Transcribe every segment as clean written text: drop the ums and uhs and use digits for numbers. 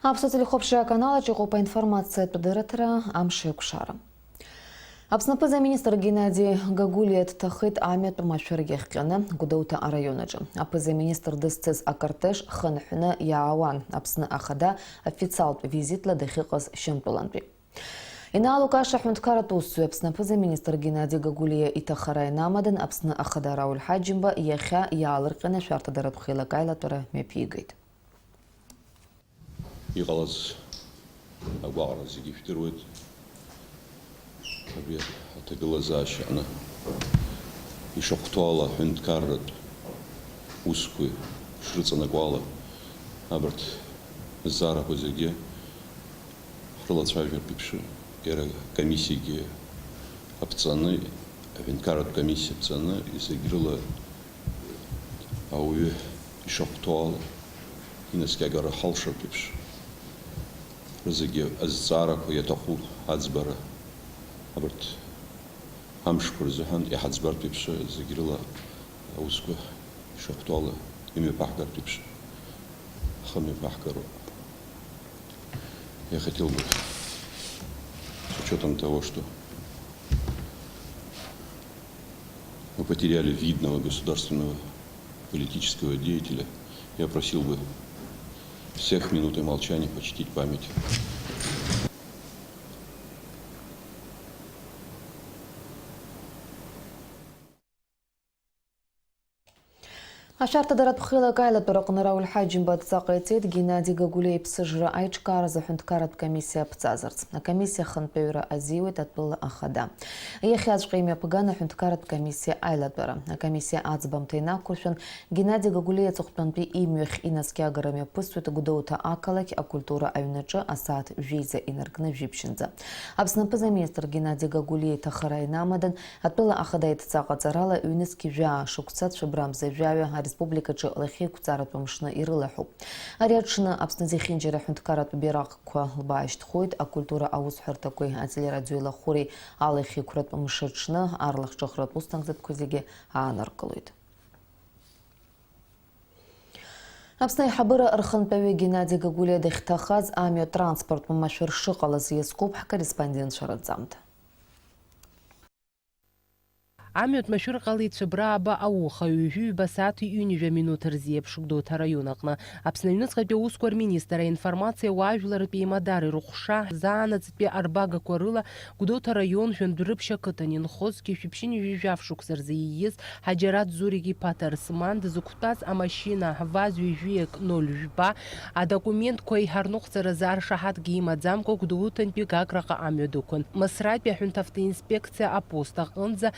Апсоцелихопшая канала чего информация от директора Амши Кушара. Апснапыза министр Геннадий Гагулиет тахит Амет Машвергехкана Гудаута районаджа. Апыза министр дыстыз Акартеш Ханхна Яаван Апсна Ахада официал визитла Дахикас Шемтуланби. Ина Лукаша Хунткаратусу Апснапыза министр Геннадий Гагулия Итахарай Намадан Апсна Ахада Рауль Хаджимба Яхя Ялыркана Шарта Даратхила Кайлатора Мепигайт. Игалаз агвара зигифтирует. Обед атагалазаша она. И шоктуала хунткарат ускуй шрица нагвала. Аберт зара позиге. Хрылацвайвер пипши. Эра комиссии опцаны. Хунткарат комиссия опцаны. И сагрила ауе и шоктуала. И наскагара халшер пипши. Разыги аззара поятаху ацбара. Аберт хамшкур захан и ацбар пипша загирла ауску шоктуала ими пахгар пипша. Хами пахгару. Я хотел бы с учетом того, что мы потеряли видного государственного политического деятеля, я просил бы всех минутой молчания почтить память. Ашарта дарат бхила кайла торакна Рауль Хаджимба цақайтет Геннадий Гагулей псыжра айчкара за хунткарат комиссия пцазарц. А комиссия ханпевра азиует отбыла ахада. Яхязшка имя пагана хунткарат комиссия айлатбара. А комиссия ацбам тайна кушан Геннадий Гагулей цухтанпи имях и наскягарами пыстует гудаута акалак, а культура аюнача асад вейза инаркна випшинза. Абснапыза министр Геннадий Гагулей Тахарай Намадан отбыла ахада и цақацарала юнески вя шукцат шабрам за вявя республика Чалахи куцарат помшна ирылаху. Ариадшина абсназы хинджера хунткарат бирак ква лбаишт хойд, а культура аусхар такой ателера дзюйла хури алахи курат помшечна арлах чохрат устангзат кузиге анаркалуид. Апснай хабыра архан паве Геннадий Гагулия дахтахаз амио транспорт помашвер шикала зъескоп корреспондент шарадзамт. Амет машур қалит шыбраба ауха үйі басаты үйневе минутыр зеп шугдота районақна. Апснайныз қапе ускор министра информация уажылары пеймадары рухша заана цепе арбага корыла гудота район жөндіріп шакытанин хоз кефипшин жүйжав шуксарзы ейіз хаджарат зуриги патар сыманды зукутаз а машина ваз үйжуек 0 жба, а документ кой харнуқсары зар шахат геймадзам ко гудоутан пигаграға амедукун. Масрапе хунтавты инспекция апостақ ынза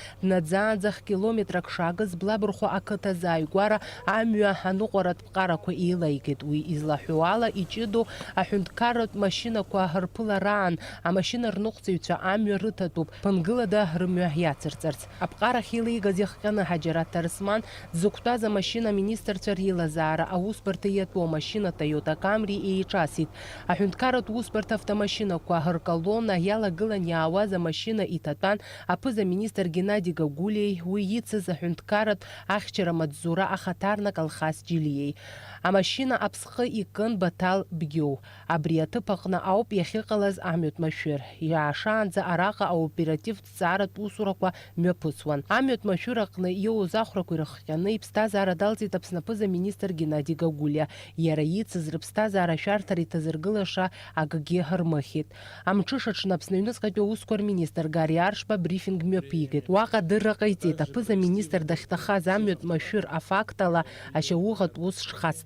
Занзах километрак шагыз блабрху акыта зайгвара амюа хануқорат пқарақу илайгет уи излахуала ичиду ахунткарат машина куахарпыла раан, а машина рнуқцевича амюа рытатуб пангылада рымюа яцерцерц. Апқара хилы газехкана хаджарат тарсман зуктаза машина министр царила зара, а успарта яту машина Toyota Camry и часит. Ахунткарат успарта автомашина куахаркалона яла гыла няуаза машина и татан, а пыза министр Геннадий Гагулей уйится за хунткарат ахчера мадзура ахатарна калхас джилией. А машина апсхы икын батал бгю. Абрияты пақна ауп яхиқалаз Амет Машур. Яшанза араqa оператив царат усураква мёпусван. Амет Машурақны йоу захракуирахканы ипстазара далзит апснапыза министр Геннадий Гагулия. Яраицы зрыпстазара шартари тазыргылаша агаге хармахит. Амчышачна апснаюныз капе ускор министр Гариаршпа брифинг мёпигет. Уаqa дыррақайтет апыза министр дахтахаз Амет Машур афактала ашауғат ус шхац.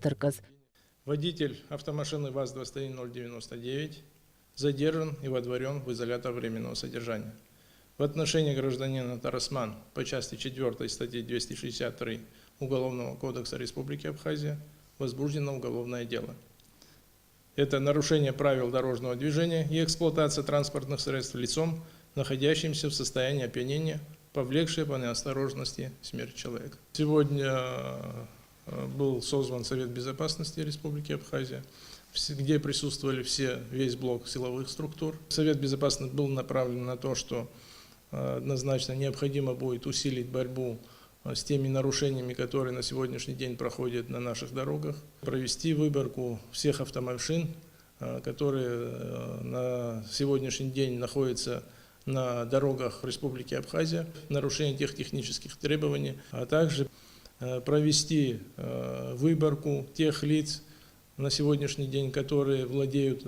Водитель автомашины ВАЗ-21099 задержан и водворен в изолятор временного содержания. В отношении гражданина Тарасман по части 4 статьи 263 Уголовного кодекса Республики Абхазия возбуждено уголовное дело. Это нарушение правил дорожного движения и эксплуатация транспортных средств лицом, находящимся в состоянии опьянения, повлекшее по неосторожности смерть человека. Сегодня был созван Совет Безопасности Республики Абхазия, где присутствовали весь блок силовых структур. Совет Безопасности был направлен на то, что однозначно необходимо будет усилить борьбу с теми нарушениями, которые на сегодняшний день проходят на наших дорогах, провести выборку всех автомашин, которые на сегодняшний день находятся на дорогах Республики Абхазия, нарушение тех технических требований, а также провести выборку тех лиц на сегодняшний день, которые владеют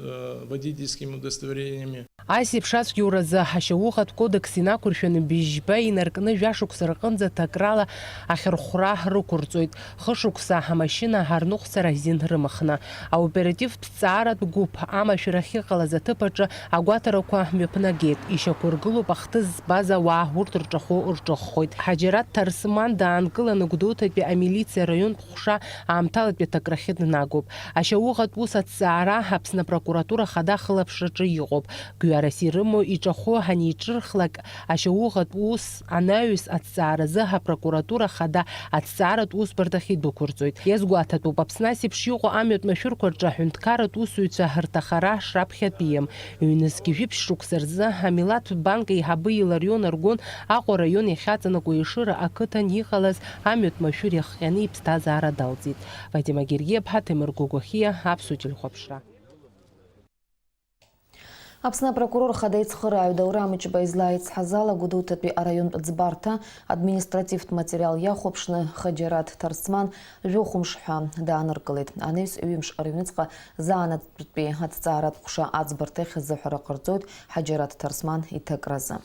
водительскими удостоверениями. Асип шацәгьоуразы ҳашьауӷатә кодекс инақәыршәаны быжьба инаркны жәашықәса рҟынӡа ҭакрала ахьырхәра рықәырҵоит. Хышықәса ҳамашьына ҳарныҟәцара азин рымхны. Аоперативтә ҭҵааратә гәыԥ амашәыр ахьыҟалаз аҭыԥаҿы агәаҭарақәа мҩаԥнагеит. Ишьақәыргылоуп ахҭыс збаз ауаа урҭ рҿахәы рҿыххоит. Ҳаџьараҭ Ҭарсман даанкыланы Гәдоуҭатәи амилициа араионтә ҟәша аамҭалатәи аҭакрахьы днагоуп. Ашьауӷатә ус аҭҵаара Аԥсны апрокуратура хада ахылаԥшраҿы иҟоуп. Гәҩарас ирымоу иҿахәы ҳанеиҿырхлак ашьауӷатә ус анаҩс аҭҵааразы ҳапрокуратура хада аҭҵааратә усбарҭахь идәықәырҵоит. Иазгәаҭатәуп Аԥсны асеиԥш иҟоу амҩатә машәырқәа рҿы аҳәынҭқарратә усзуҩцәа рҭахара шраԥхьатәиам. Ҩнызқьы жәиԥшь шықәса рзы Амилаҭтә банк еиҳабы Иларион Аргәын Аҟәа араион иахьаҵанакуа Ешыра ақыҭан иҟалаз амҩатә машәыр иахҟьаны иԥсҭазаара далҵит. Вадим Агергиаԥҳа, Темыр Гәыгәахиа, Аԥсуа телехәаԥшра. Аԥсны апрокурор хада ицхырааҩ Даурам Ичбаизла ицҳазала Гәдоуҭатәи араионтә ӡбарҭа административтә материал иахәаԥшны Хаџьараҭ Ҭарсман жәохәымш ҳәа дааныркылеит. Анаҩс ҩымш рыҩныҵҟа заанаҵәтәи аҭҵааратә ҟәша аӡбарҭахь азыҳәара ҟарҵоит Хаџьараҭ Ҭарсман иҭакразы.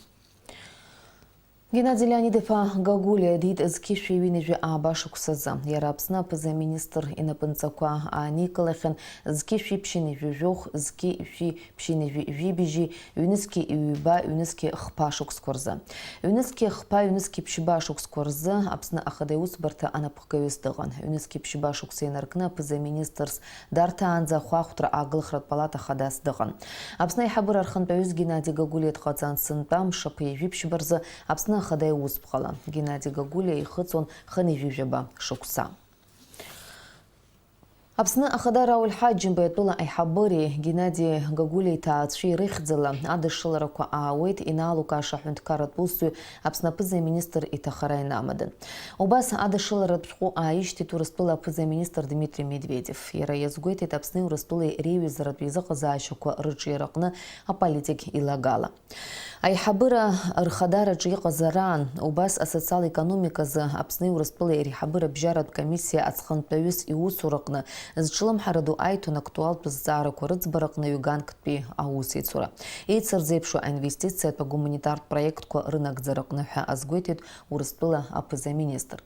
Геннадий Леонидов-иԥа Гагулиа диит зқьышәи ҩынҩажәи ааба шықәсазы. Иара Аԥсны аԥыза-министр инапынҵақәа ааникылахьан зқьышәи ԥшьынҩажәи жәохә, зқьышәи ԥшьынҩажәи жәибжьи, ҩнызқьи ҩба, ҩнызқьи хԥа шықәсқәа рзы. Ҩнызқьи хԥа, ҩнызқьи ԥшьба шықәсқәа рзы Аԥсны ахада аусбарҭа анапхгаҩыс дыҟан. Ҩнызқьи ԥшьба шықәса инаркны аԥыза-министрс дарҭаанӡа ахәаахәҭра аагылхратә палата хадас дыҟан. Аԥсны аиҳабыра архантәаҩыс Геннадий Гагулиа дҟаҵан сынтәа мшаԥи жәиԥшьба рзы Аԥсны ахада аусԥҟала. Геннадий Гагулиа ихыҵуан хынҩажәижәаба шықәса. Аԥсны ахада Рауль Ҳаџьымба атәыла аиҳабыри Геннадий Гагулиа иҭаацәеи рыхьӡала адышшыларақәа аауеит инаалукааша аҳәынҭқарратә усзуҩ Аԥсны аԥыза-министр иҭахара инамадан. Убас адышшыларатә шәҟәы ааишьҭит Урыстәыла аԥыза-министр Дмитрий Медведев. Иара иазгәеиҭеит Аԥсни Урыстәылеи реиҩызаратә еизыҟазаашьақәа рыҿиараҟны аполитик илагала. Аиҳабыра рхадараҿы иҟаз араан, убас асоциал-економиказы Аԥсни Урыстәылеи реиҳабыра бжьаратә комиссиа ацхынтәаҩыс иусураҟны зҿлымҳара ду аиҭон актуалтә зҵаарақәа рыӡбараҟны ҩганктәи аусеицура. Еицырзеиԥшу аинвестициатә агуманитартә проектқәа рынагӡараҟны ҳәа азгәеиҭеит Урыстәыла аԥыза-министр.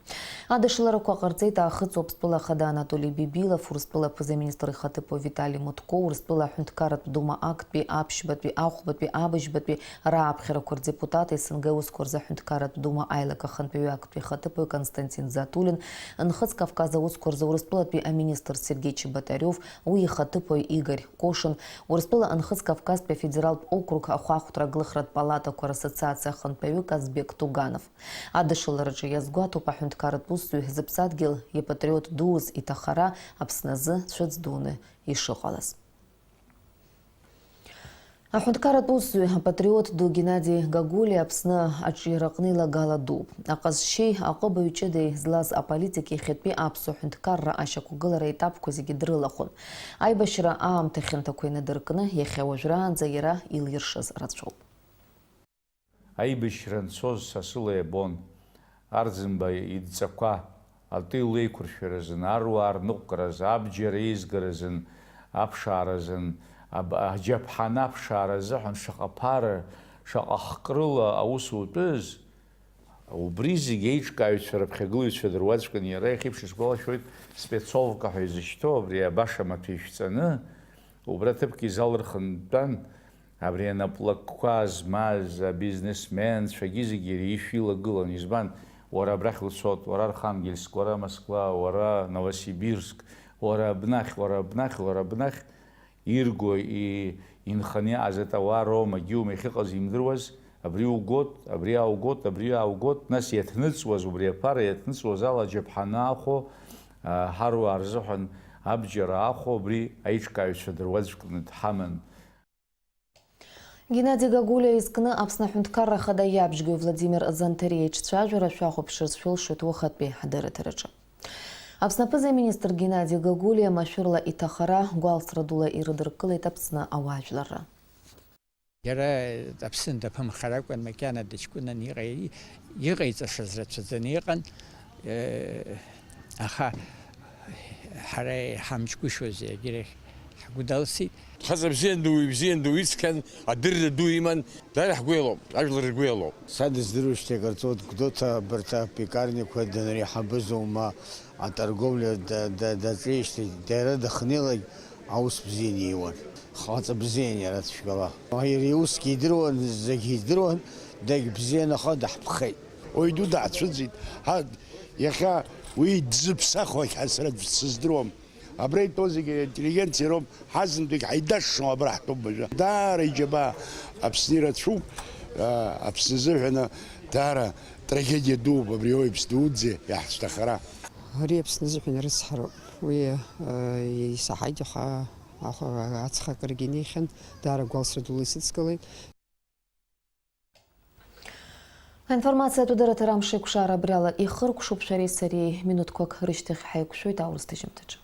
Адышшыларақәа ҟарҵеит аахыҵ Урыстәыла ахада Анатолий Бибилов, Урыстәыла аԥыза-министр ихаҭыԥуаҩ Виталий Мутко, Урыстәыла аҳәынҭқарратә дума актәи, аԥшьбатәи, ахәбатәи, абыжьбатәи рааԥхьарақәа рдепутат СНГ усқәа рзы аҳәынҭқарратә дума аилак ахантәаҩы актәи ихаҭыԥуаҩ Константин Затулин, Нхыҵ Кавказ аусқәа рзы Урыстәылатәи аминистр Сергей Чеботарев, уи ихаҭыԥуаҩ Игорь Кошин, Урыстәыла Нхыҵ Кавказтәи афедералтә округ ахәаахәҭра агылхратә палатақәа рассоциациа ахантәаҩы Казбек Туганов. Адышшылараҿы иазгәаҭоуп аҳәынҭқарратә усзуҩ зыԥсадгьыл ипатриот дуус иҭахара Аԥсны азы цәыӡ дуны ишыҟалаз. Аҳәынҭқарратә усзуҩ апатриот ду Геннадий Гагулиа Аԥсны аҿиараҟны илагала дууп. Аҟазшьеи аҟыбаҩ ҷыдеи злаз аполитик иахьатәи аԥсуа ҳәынҭқарра ашьақәгылара етапқәа зегьы дрылахәын. Аибашьра аамҭа хьанҭақәа инадыркны иахьа уажәраанӡа иара илиршаз рацәоуп. Аибашьра анцоз сасыла иабон, Арӡынба идҵақәа алтәы илеиқәыршәаразын, аруаа рныҟәгаразы, абџьар еизгаразын, аԥшааразын, аџьаԥҳан аԥшаара азыҳәан шаҟа ԥара, шаҟа хкрыла аус утәыз, убри зегьы еиҿкааҩцәа раԥхьагылаҩцәа дыруаӡәкын, иара иахьеиԥш исгәалашәоит спецовка ҳәа изышьҭоу, абри абаша маҭәа ишәҵаны, убра аҭыԥк изалырхын дтәан, абри анаплакқәа змаз абизнесменцәагьы зегьы иара ишәы илагылан. Избан, уара абрахь уцот, уара Архангельск, уара Москва, уара Новосибирск, уара абнахь, уара абнахь, уара абнахь, ирго инханы иааз атауар Рома, Гиума иахьыҟаз имдыруаз, абри угот, абри аугот, абри аугот, нас иаҭныҵуаз, убри аԥара иаҭныҵуаз ала аџьаԥҳаны ахәо, ҳаруаа рзыҳәан абџьар ахәо, абри аиҿкааҩцәа дыруаӡәкны дҳаман. Геннадий Гагулиа изкны Аԥсны аҳәынҭқарра ахада иабжьгьы Владимир Зантериа иҿцәажәара шәахәаԥшырц шәылшоит уахатәи ҳдырраҭараҿы. Аԥснапыза министр Геннадий Гагулиа машәырла иҭахара гәалсра дула ирыдыркылеит Аԥсны ауаажәларра. Иара Аԥсны даԥымхаракәан макьана дыҷкәынан иҟаиҵашаз рацәаӡаны иҟан, аха ҳара ҳамчгәышьози егьирахь ҳгәы далсит. Хаза бзиан ду ицқьан, адырра ду иман, дара ҳгәы иалоуп, ажәлар ргәы иалоуп. Садыздыруашьҭеи ҟарҵоит Гәдоуҭа абарҭ апекарниақәа данреиҳабызоума аторговля даҵеижьҭеи дара дахнеилак аус бзиан ииуан. Хаҵа бзиан иара дшәгала. Иара иусгьы идыруан, зегьы идыруан, дагьбзианаха даҳԥхеит. Уаҩ ду даацәыӡит. Иахьа уи дзыԥсахуа сара сыздыруам. Абра итәоу зегьы интеллигенциа роуп, ҳазынтәык ҳаидашшуа абра ҳтәоуп бажа. Даара иџьабаа Аԥсны ирацәоуп, Аԥсны азыҳәан даара трагедиа дууп абри аоԥс дуӡӡа иаҳцәҭахара. Ари Аԥсны азыҳәан ирыцҳароуп. Уи исаҳаит ацхакыргьы инеихьан, даара гәалсра дула исыцгылеит. Аинформациа тәыдара ҭарамшеиқәшара абриала ихыркәшоуп шәареи сареи минуҭқәак рышьҭахь ҳаиқәшәоит аурыс ҭыжьымҭаҿы.